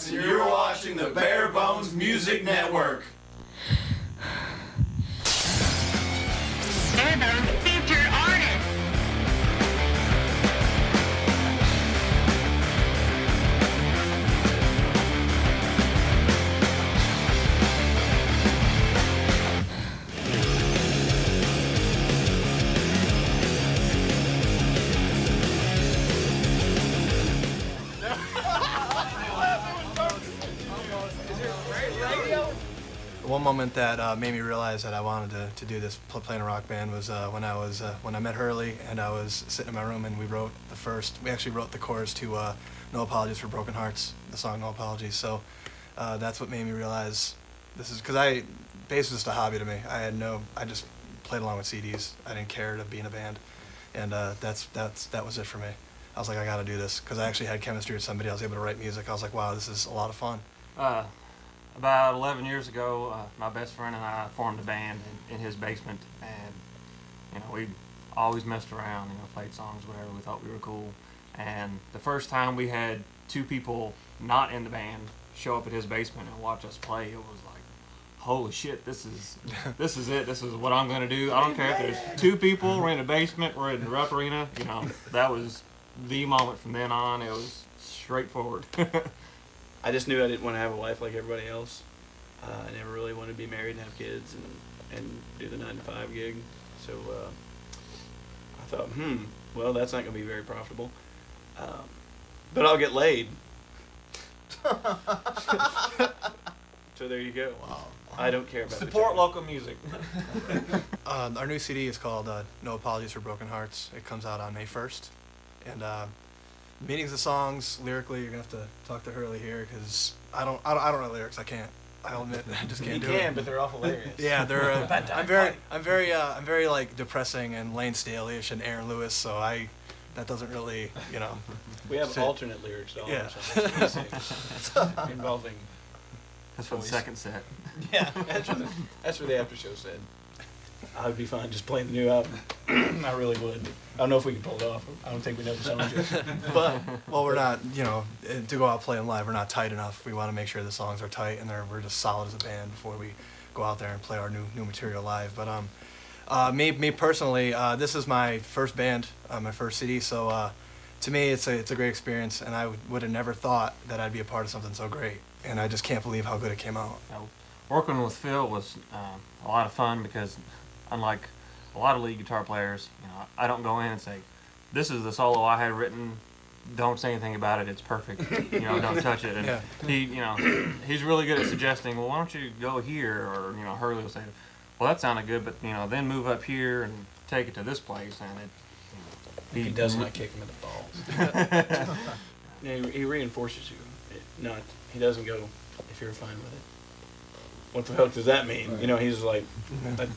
Octalux, and you're watching the BareBones Music Network. BareBones featured artist. One moment that made me realize that I wanted to do this, play in a rock band, was when I met Hurley, and I was sitting in my room, and we actually wrote the chorus to No Apologies for Broken Hearts, the song No Apologies. So that's what made me realize this is, because bass was just a hobby to me. I just played along with CDs. I didn't care to be in a band, and that was it for me. I was like, I gotta do this, because I actually had chemistry with somebody. I was able to write music. I was like, wow, this is a lot of fun. About 11 years ago, my best friend and I formed a band in his basement, and we always messed around, played songs, whatever. We thought we were cool. And the first time we had two people not in the band show up at his basement and watch us play, it was like, holy shit, this is it. This is what I'm gonna do. I don't care if there's two people. We're in a basement. We're in the Rupp Arena. That was the moment. From then on, it was straightforward. I just knew I didn't want to have a life like everybody else. I never really wanted to be married and have kids and do the 9-to-5 gig. So I thought, well, that's not going to be very profitable. But I'll get laid. So there you go. Wow. I don't care about Support local music. Our new CD is called No Apologies for Broken Hearts. It comes out on May 1st. And meanings of songs, lyrically, you're gonna have to talk to Hurley here, because I don't know lyrics. I'll admit, I just can't do it. You can, but they're awful hilarious. Yeah, they're. I'm very like depressing and Lane Staley-ish and Aaron Lewis. So that doesn't really, We have fit. alternate lyrics to all Yeah. our songs involving. That's for the second set. Yeah, that's for the after show said. I would be fine just playing the new album. I really would. I don't know if we can pull it off. I don't think we know the songs yet. But well, we're not, to go out playing live, we're not tight enough. We want to make sure the songs are tight and we're just solid as a band before we go out there and play our new material live. But me personally, this is my first band, my first CD. So to me, it's a great experience, and I would have never thought that I'd be a part of something so great. And I just can't believe how good it came out. Working with Phil was a lot of fun, because unlike a lot of lead guitar players, I don't go in and say, this is the solo I had written, don't say anything about it, it's perfect, don't touch it. And yeah. he's really good at suggesting, well, why don't you go here? Or, Hurley will say, well, that sounded good, but, then move up here and take it to this place. And he doesn't like kicking in the balls. Yeah, he reinforces you. He doesn't go, if you're fine with it. What the heck does that mean? Right. He's like,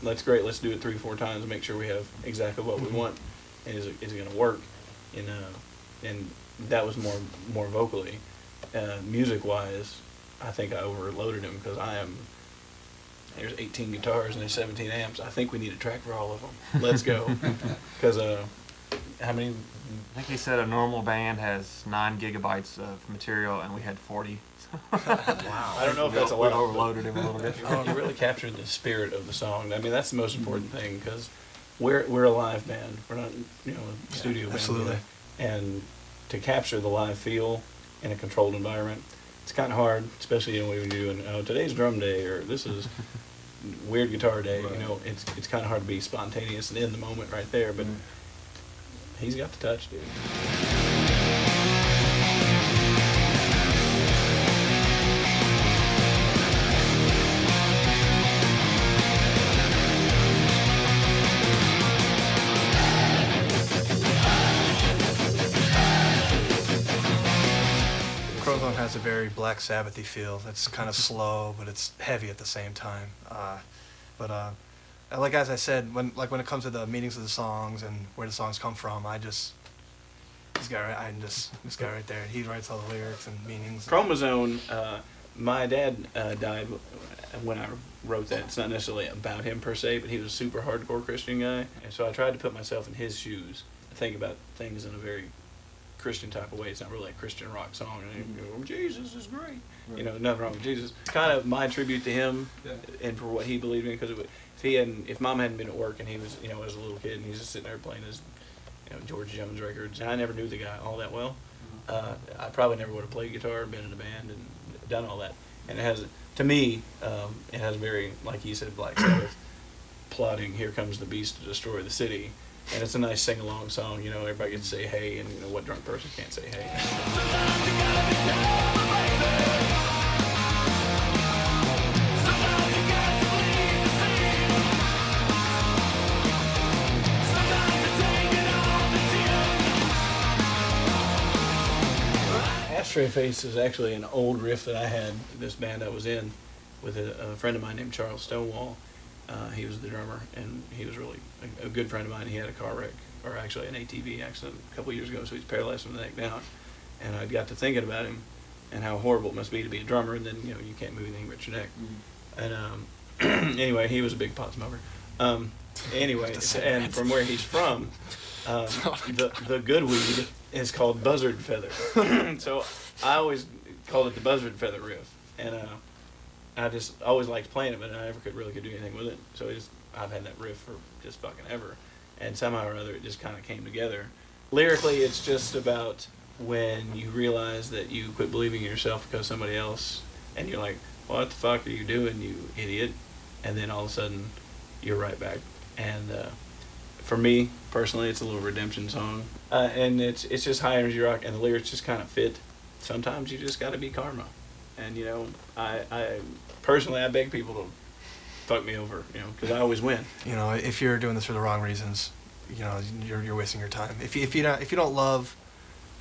that's great, let's do it 3-4 times and make sure we have exactly what we want. And is it going to work? And that was more vocally. Music-wise, I think I overloaded him, because there's 18 guitars and there's 17 amps. I think we need a track for all of them. Let's go. Because, how many? I think he said a normal band has 9 gigabytes of material, and we had 40. Wow. I don't know if that's a lot. We overloaded him a little bit. You really captured the spirit of the song. I mean, that's the most important thing, because we're a live band. We're not, a studio band. Absolutely. And to capture the live feel in a controlled environment, it's kind of hard, especially when you're doing today's drum day, or this is weird guitar day. Right. It's kind of hard to be spontaneous and in the moment right there. But he's got the touch, dude. Crowzone has a very Black Sabbath-y feel. It's kind of slow, but it's heavy at the same time. Like as I said, when it comes to the meanings of the songs and where the songs come from, this guy right there, he writes all the lyrics and meanings. Chromosome. My dad died when I wrote that. It's not necessarily about him per se, but he was a super hardcore Christian guy, and so I tried to put myself in his shoes, think about things in a very Christian type of way. It's not really a Christian rock song. And you go, Jesus is great. You know, nothing wrong with Jesus. It's kind of my tribute to him and for what he believed in. Because if Mom hadn't been at work and he was, you know, as a little kid and he's just sitting there playing his, you know, George Jones records, and I never knew the guy all that well, I probably never would have played guitar, been in a band, and done all that. And it has, to me, it has very, like you said, Black Sabbath, plotting, here comes the beast to destroy the city. And it's a nice sing-along song, you know, everybody gets to say hey, and you know, what drunk person can't say hey? Ashtray Face is actually an old riff that I had, this band I was in, with a friend of mine named Charles Stonewall. He was the drummer, and he was really a good friend of mine. He had a car wreck, or actually an ATV accident a couple years ago, so he's paralyzed from the neck down. And I got to thinking about him and how horrible it must be to be a drummer, and then, you know, you can't move anything but your neck. And anyway, he was a big pot smoker. Anyway, and from where he's from, the good weed is called buzzard feather. So I always called it the buzzard feather riff, and I just always liked playing it, but I never could do anything with it. So I've had that riff for just fucking ever, and somehow or other it just kind of came together. Lyrically, it's just about when you realize that you quit believing in yourself because somebody else, and you're like, what the fuck are you doing, you idiot? And then all of a sudden, you're right back. And for me, personally, it's a little redemption song. And it's just high energy rock, and the lyrics just kind of fit. Sometimes you just got to be karma. And, you know, I personally, I beg people to fuck me over, you know, because I always win. You know, if you're doing this for the wrong reasons, you know, you're wasting your time. If you don't love,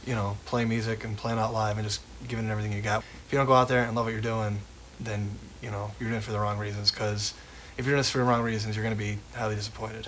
you know, playing music and playing out live and just giving it everything you got, if you don't go out there and love what you're doing, then, you know, you're doing it for the wrong reasons. Because if you're doing this for the wrong reasons, you're going to be highly disappointed.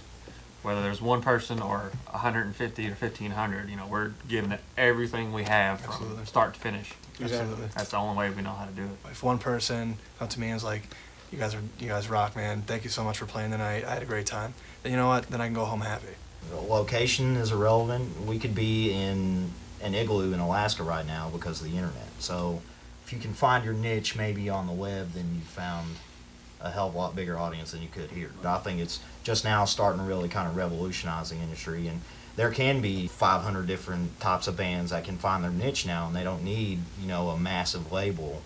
Whether there's one person or 150 or 1,500, you know, we're giving it everything we have from Absolutely. Start to finish. Absolutely. That's the only way we know how to do it. If one person comes to me and is like, you guys rock, man, thank you so much for playing tonight, I had a great time, then you know what, then I can go home happy. Location is irrelevant. We could be in an igloo in Alaska right now because of the internet. So if you can find your niche maybe on the web, then you found a hell of a lot bigger audience than you could here. I think it's just now starting to really kind of revolutionize the industry, and there can be 500 different types of bands that can find their niche now, and they don't need, you know, a massive label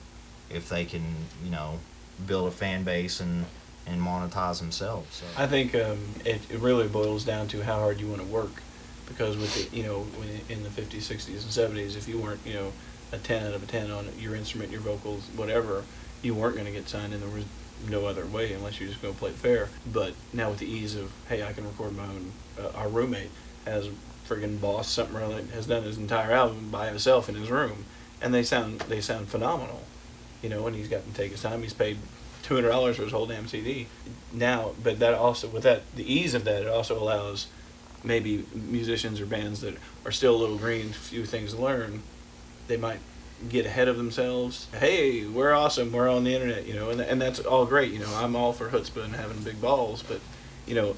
if they can, you know, build a fan base and monetize themselves. So. I think it really boils down to how hard you want to work, because with the, you know, in the 50s, 60s, and 70s, if you weren't, you know, a 10 out of a 10 on your instrument, your vocals, whatever, you weren't going to get signed, and there was no other way unless you just go play fair. But now with the ease of, hey, I can record my own, our roommate has friggin' Boss something really has done his entire album by himself in his room, and they sound phenomenal, you know. And he's got to take his time. He's paid $200 for his whole damn CD now. But that also, with that, the ease of that, it also allows maybe musicians or bands that are still a little green, few things to learn, they might get ahead of themselves. Hey, we're awesome, we're on the internet, you know, and that's all great, you know. I'm all for chutzpah and having big balls, but, you know,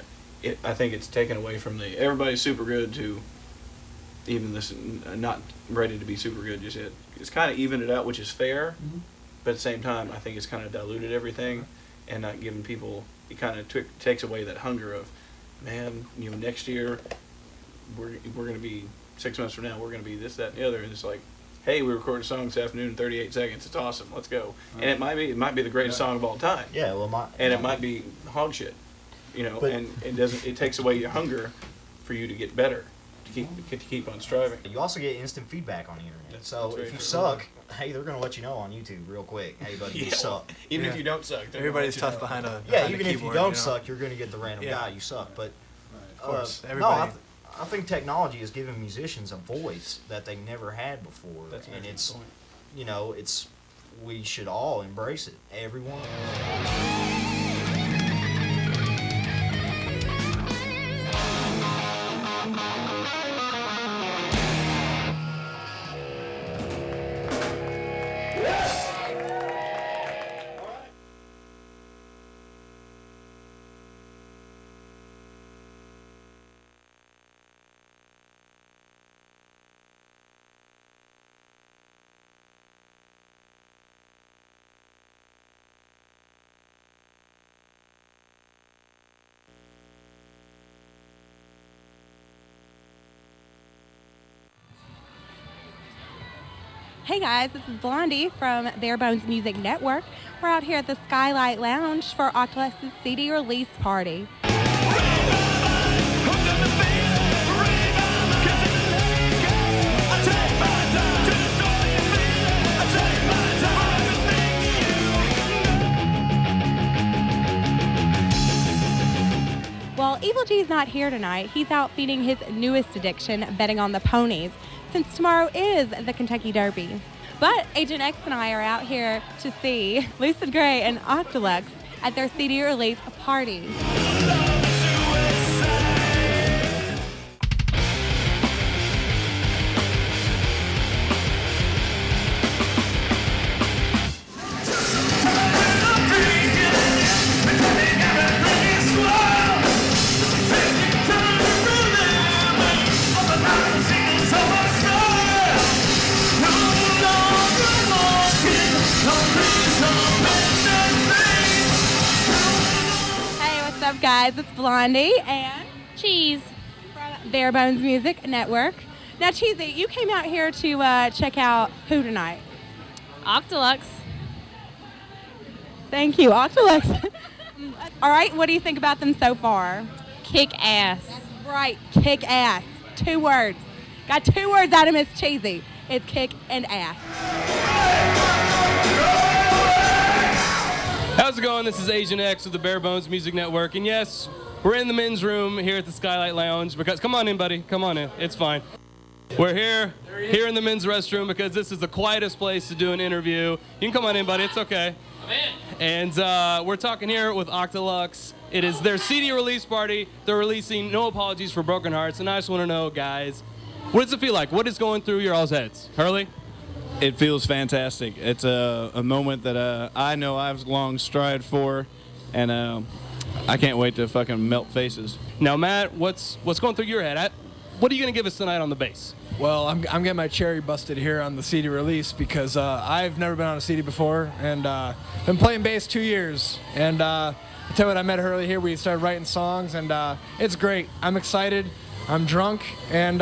I think it's taken away from the everybody's super good to even this not ready to be super good just yet. It's kind of evened it out, which is fair, but at the same time, I think it's kind of diluted everything and not giving people, it kind of takes away that hunger of, man, you know, next year we're going to be, 6 months from now, we're going to be this, that, and the other, and it's like, hey, we recorded a song this afternoon in 38 seconds. It's awesome. Let's go. And it might be the greatest song of all time. Yeah, well, it might be hog shit, you know. And it takes away your hunger for you to get better, to keep on striving. You also get instant feedback on the internet. So that's if you true. suck, hey, they're gonna let you know on YouTube real quick. Hey, buddy, you suck. Even if you don't suck, Everybody's tough behind a Yeah, behind even a if you keyboard, don't you know? suck, you're gonna get the random guy you suck. But Of course, no, everybody. I think technology has given musicians a voice that they never had before, That's and an it's, excellent point. you know, we should all embrace it. Everyone. Hey guys, this is Blondie from BareBones Music Network. We're out here at the Skylight Lounge for Octalux's CD release party. Well, Evil G's not here tonight. He's out feeding his newest addiction, betting on the ponies, since tomorrow is the Kentucky Derby. But Agent X and I are out here to see Lucid Gray and Octalux at their CD release party. What's up, guys? It's Blondie and Cheese from BareBones Music Network. Now, Cheesy, you came out here to check out who tonight? Octalux. Thank you, Octalux. All right, what do you think about them so far? Kick ass. Right, kick ass. 2 words. Got 2 words out of Miss Cheesy. It's kick and ass. How's it going? This is Agent X with the BareBones Music Network, and yes, we're in the men's room here at the Skylight Lounge because, come on in, buddy, come on in, it's fine. We're here in the men's restroom because this is the quietest place to do an interview. You can come on in, buddy, it's okay. Come in. And we're talking here with Octalux. It is their CD release party. They're releasing No Apologies for Broken Hearts, and I just want to know, guys, what does it feel like? What is going through your all's heads? Hurley? It feels fantastic. It's a moment that I know I've long strived for, and I can't wait to fucking melt faces. Now, Matt, what's going through your head? What are you going to give us tonight on the bass? Well, I'm getting my cherry busted here on the CD release because I've never been on a CD before, and been playing bass 2 years. And I tell you what, I met Hurley here. We started writing songs, and it's great. I'm excited. I'm drunk, and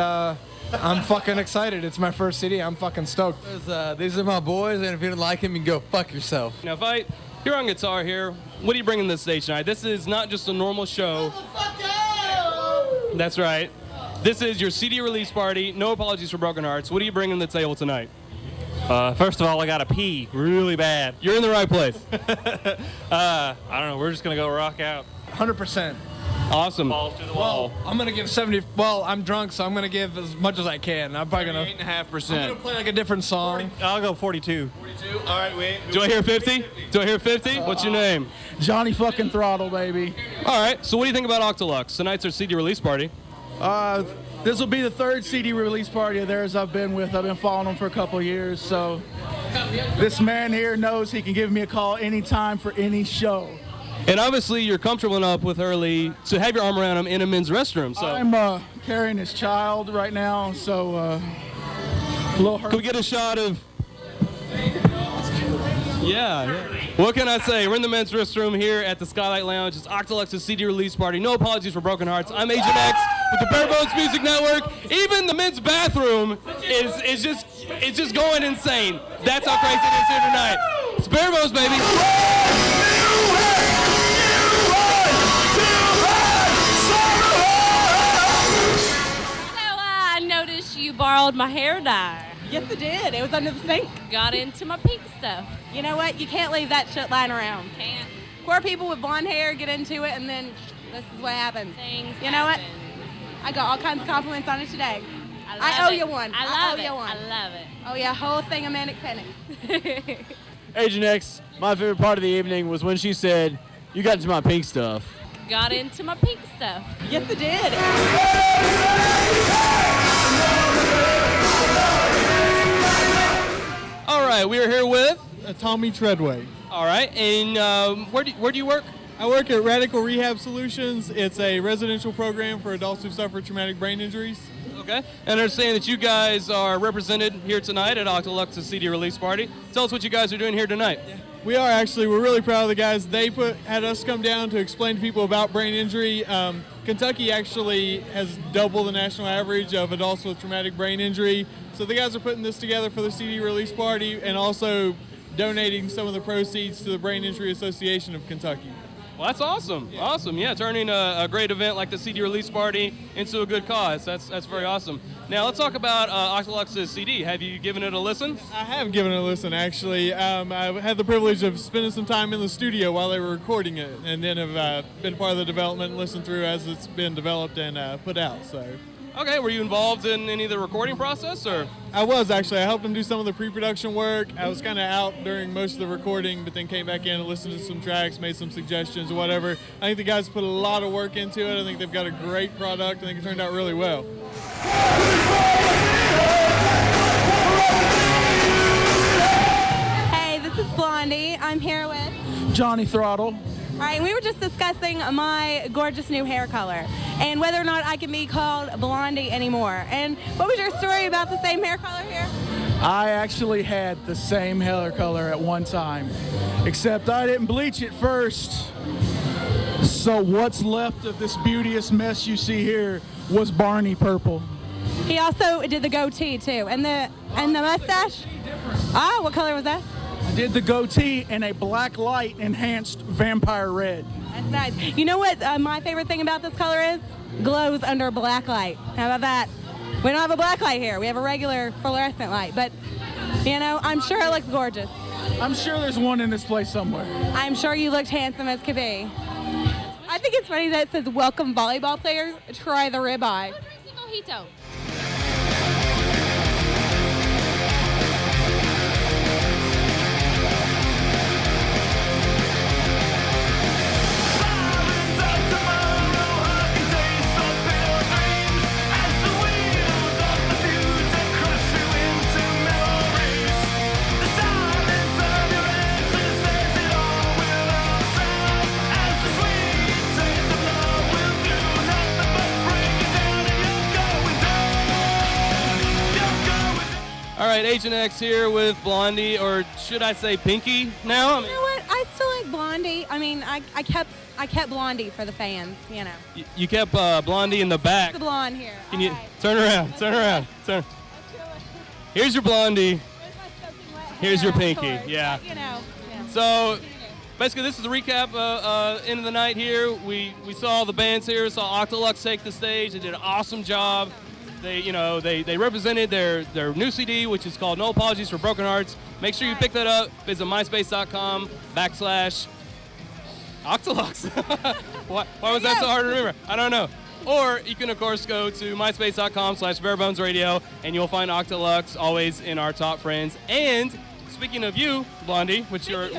I'm fucking excited. It's my first CD. I'm fucking stoked. These are my boys, and if you don't like him, you can go fuck yourself. Now, Fite, you're on guitar here. What are you bringing to the stage tonight? This is not just a normal show. That's right. This is your CD release party. No Apologies for Broken Hearts. What are you bringing to the table tonight? First of all, I got to pee really bad. You're in the right place. I don't know. We're just going to go rock out. 100%. Awesome. Balls to the wall. Well, I'm gonna give 70. Well, I'm drunk, so I'm gonna give as much as I can. I'm probably gonna 8.5%. I'm gonna play like a different song. I'll go 42. 42. All right, wait. Do I hear 50? Do I hear 50? What's your name? Johnny fucking Throttle, baby. All right. So what do you think about Octalux? Tonight's their CD release party. This will be the 3rd CD release party of theirs I've been with. I've been following them for a couple of years, so this man here knows he can give me a call anytime for any show. And obviously, you're comfortable enough with Hurley to have your arm around him in a men's restroom. So I'm carrying his child right now, so a little hurt. Can we get a shot of? Yeah. What can I say? We're in the men's restroom here at the Skylight Lounge. It's Octalux's CD release party. No Apologies for Broken Hearts. I'm Agent X with the BareBones Music Network. Even the men's bathroom is just going insane. That's how crazy it is here tonight. It's BareBones, baby. I noticed you borrowed my hair dye. Yes, I did. It was under the sink. Got into my pink stuff. You know what? You can't leave that shit lying around. Can't. Poor people with blonde hair get into it, and then this is what happens. Things You know what? happen. I got all kinds of compliments on it today. I I love owe it. you one. I I love owe it. you one. I love it. Oh yeah, whole thing of Manic Penny. Agent X, my favorite part of the evening was when she said, "You got into my pink stuff." Got into my pink stuff. Yes, I did. All right, we are here with. Tommy Treadway. All right, and where do you work? I work at Radical Rehab Solutions. It's a residential program for adults who suffer traumatic brain injuries. Okay, and I understand that you guys are represented here tonight at Octalux's CD release party. Tell us what you guys are doing here tonight. We are actually. We're really proud of the guys. They had us come down to explain to people about brain injury. Kentucky actually has double the national average of adults with traumatic brain injury. So So the guys are putting this together for the CD release party and also donating some of the proceeds to the Brain Injury Association of Kentucky. Well, that's awesome. Yeah. Awesome. Yeah, turning a great event like the CD release party into a good cause. That's very awesome. Now let's talk about Octalux's CD. Have you given it a listen? I have given it a listen, actually. I had the privilege of spending some time in the studio while they were recording it, and then have been part of the development and listened through as it's been developed and put out. So. Okay, were you involved in any of the recording process, or? I was, actually. I helped them do some of the pre-production work. I was kind of out during most of the recording, but then came back in and listened to some tracks, made some suggestions or whatever. I think the guys put a lot of work into it. I think they've got a great product. I think it turned out really well. Hey, this is Blondie. I'm here with Johnny Throttle. All right, we were just discussing my gorgeous new hair color and whether or not I can be called Blondie anymore. And what was your story about the same hair color here? I actually had the same hair color at one time, except I didn't bleach it first. So what's left of this beauteous mess you see here was Barney purple. He also did the goatee too, and the mustache. Ah, what color was that? I did the goatee in a black light enhanced vampire red. That's nice. You know what my favorite thing about this color is? Glows under a black light. How about that? We don't have a black light here. We have a regular fluorescent light, but you know, I'm sure it looks gorgeous. I'm sure there's one in this place somewhere. I'm sure you looked handsome as could be. I think it's funny that it says, welcome volleyball players, try the ribeye. Mojito. All right, Agent X here with Blondie, or should I say Pinky now? You know what? I still like Blondie. I mean, I kept Blondie for the fans, you know. You kept Blondie in the back. The blonde here. Can you turn around? Turn around. Turn. Here's your Blondie. Here's your Pinky. Yeah. You know. Yeah. So basically, this is a recap. End of the night here. We saw the bands here. Saw Octalux take the stage. They did an awesome job. They represented their new CD, which is called No Apologies for Broken Hearts. Make sure you pick that up. Visit myspace.com/Octalux. Why was that so hard to remember? I don't know. Or you can, of course, go to myspace.com/BareBonesRadio, and you'll find Octalux always in our top friends. And speaking of you, Blondie, which you're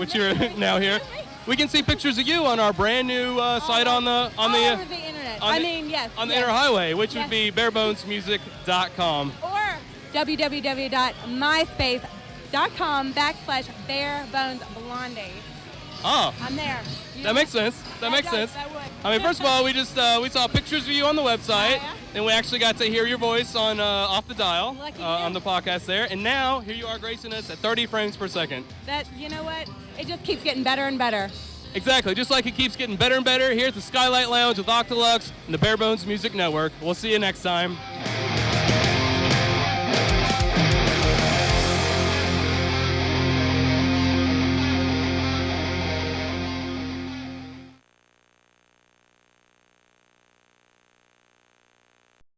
now here, we can see pictures of you on our brand new site on the internet. Yes. On the Inner Highway, which would be BareBonesMusic.com. Or www.myspace.com/BareBonesBlondie. Oh. I'm there. That makes sense. That makes sense. That would. I mean, first of all, we saw pictures of you on the website, and we actually got to hear your voice on Off the Dial on the podcast there. And now here you are gracing us at 30 frames per second. That, you know what? It just keeps getting better and better. Exactly, just like it keeps getting better and better here at the Skylight Lounge with Octalux and the BareBones Music Network. We'll see you next time.